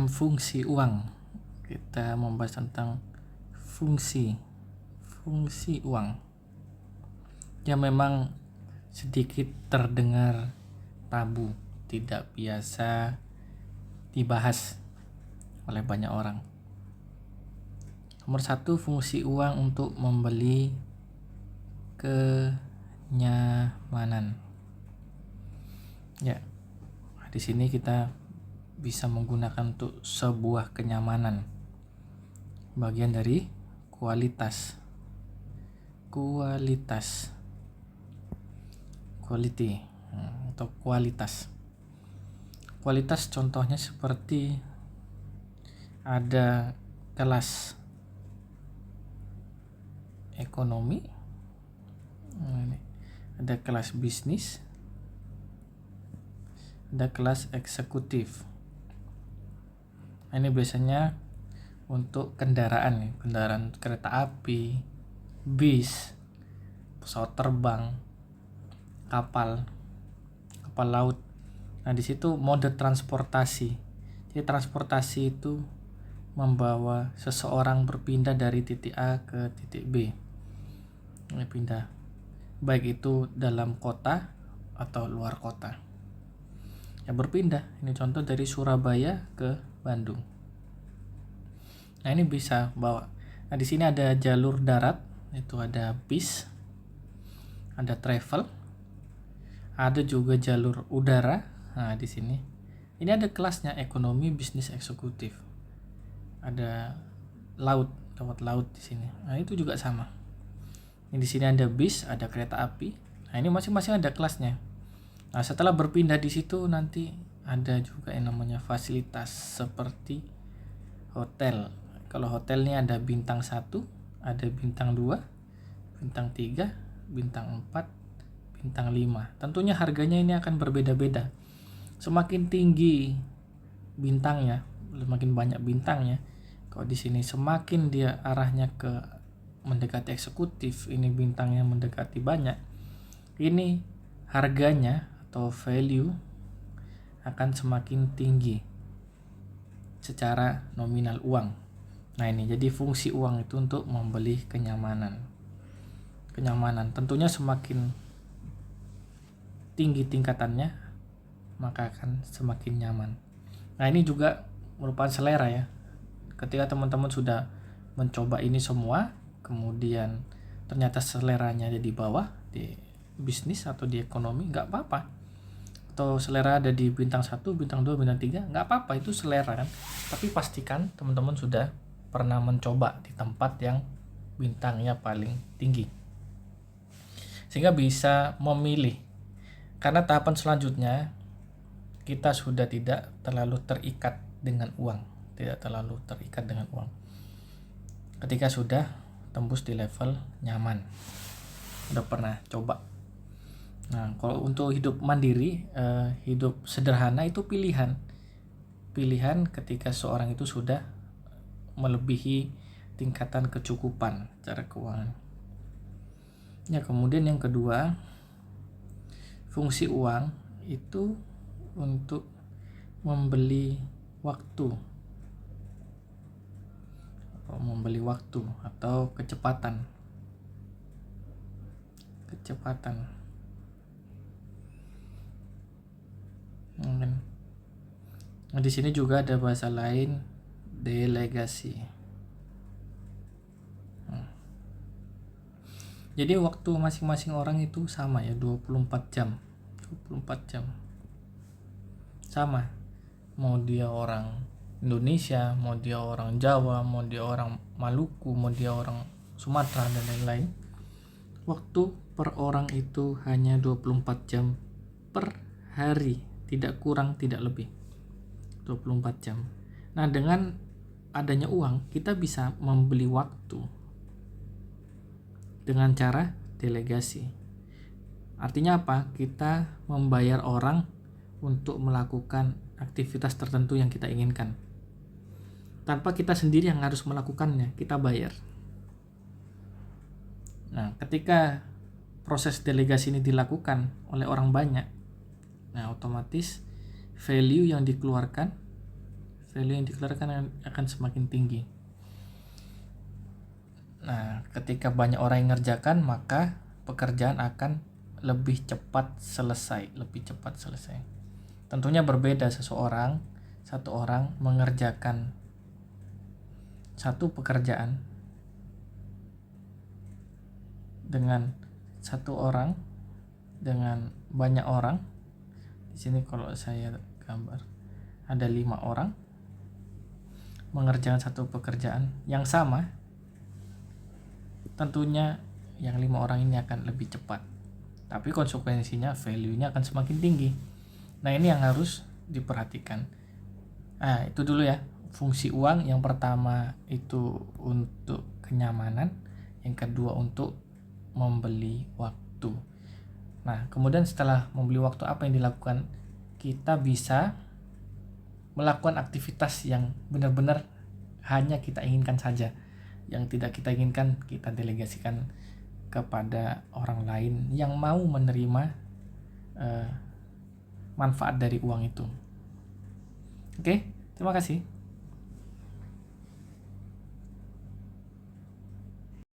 Fungsi uang. Kita membahas tentang fungsi uang yang memang sedikit terdengar tabu, tidak biasa dibahas oleh banyak orang. Nomor 1, fungsi uang untuk membeli kenyamanan. Ya, di sini kita bisa menggunakan untuk sebuah kenyamanan, bagian dari quality, atau kualitas. Contohnya seperti ada kelas ekonomi, ada kelas bisnis, ada kelas eksekutif. Ini biasanya untuk kendaraan kereta api, bis, pesawat terbang, kapal laut. Nah, di situ mode transportasi. Jadi transportasi itu membawa seseorang berpindah dari titik A ke titik B. Ini pindah, baik itu dalam kota atau luar kota. Ya, berpindah. Ini contoh dari Surabaya ke Bandung. Nah, ini bisa bawa. Nah, di sini ada jalur darat, itu ada bis, ada travel, ada juga jalur udara. Nah, di sini ini ada kelasnya ekonomi, bisnis, eksekutif. Ada lewat laut di sini. Nah, itu juga sama. Ini di sini ada bis, ada kereta api. Nah, ini masing-masing ada kelasnya. Nah, setelah berpindah di situ nanti ada juga yang namanya fasilitas seperti hotel. Kalau hotel ini ada bintang 1, ada bintang 2, bintang 3, bintang 4, bintang 5. Tentunya harganya ini akan berbeda-beda. Semakin tinggi bintangnya, semakin banyak bintangnya. Kalau di sini semakin dia arahnya ke mendekati eksekutif, ini bintangnya mendekati banyak. Ini harganya atau value akan semakin tinggi secara nominal uang. Nah, ini jadi fungsi uang itu untuk membeli kenyamanan. Tentunya semakin tinggi tingkatannya maka akan semakin nyaman. Nah, ini juga merupakan selera ya. Ketika teman-teman sudah mencoba ini semua, kemudian ternyata seleranya ada di bawah, di bisnis atau di ekonomi, nggak apa-apa. Atau selera ada di bintang 1, bintang 2, bintang 3, nggak apa-apa, itu selera kan. Tapi pastikan teman-teman sudah pernah mencoba di tempat yang bintangnya paling tinggi, sehingga bisa memilih. Karena tahapan selanjutnya kita sudah tidak terlalu terikat dengan uang, ketika sudah tembus di level nyaman, udah pernah coba. Nah, kalau untuk hidup mandiri, hidup sederhana itu pilihan ketika seorang itu sudah melebihi tingkatan kecukupan secara keuangan. Ya, kemudian yang kedua, fungsi uang itu untuk membeli waktu atau kecepatan. Nah, di sini juga ada bahasa lain, delegasi. Jadi waktu masing-masing orang itu sama ya, 24 jam. Sama. Mau dia orang Indonesia, mau dia orang Jawa, mau dia orang Maluku, mau dia orang Sumatera dan lain-lain. Waktu per orang itu hanya 24 jam per hari, tidak kurang, tidak lebih. 24 jam. Nah, dengan adanya uang, kita bisa membeli waktu dengan cara delegasi. Artinya apa? Kita membayar orang untuk melakukan aktivitas tertentu yang kita inginkan. Tanpa kita sendiri yang harus melakukannya, kita bayar. Nah, ketika proses delegasi ini dilakukan oleh orang banyak, nah otomatis value yang dikeluarkan, value yang dikeluarkan akan semakin tinggi. Nah, ketika banyak orang yang ngerjakan, maka pekerjaan akan lebih cepat selesai. Tentunya berbeda satu orang mengerjakan satu pekerjaan dengan satu orang dengan banyak orang. Di sini kalau saya gambar ada 5 orang mengerjakan satu pekerjaan yang sama, tentunya yang 5 orang ini akan lebih cepat, tapi konsekuensinya value-nya akan semakin tinggi. Nah, ini yang harus diperhatikan. Nah, itu dulu ya fungsi uang. Yang pertama itu untuk kenyamanan, yang kedua untuk membeli waktu. Nah, kemudian setelah membeli waktu, apa yang dilakukan? Kita bisa melakukan aktivitas yang benar-benar hanya kita inginkan saja. Yang tidak kita inginkan, kita delegasikan kepada orang lain yang mau menerima manfaat dari uang itu. Oke, terima kasih.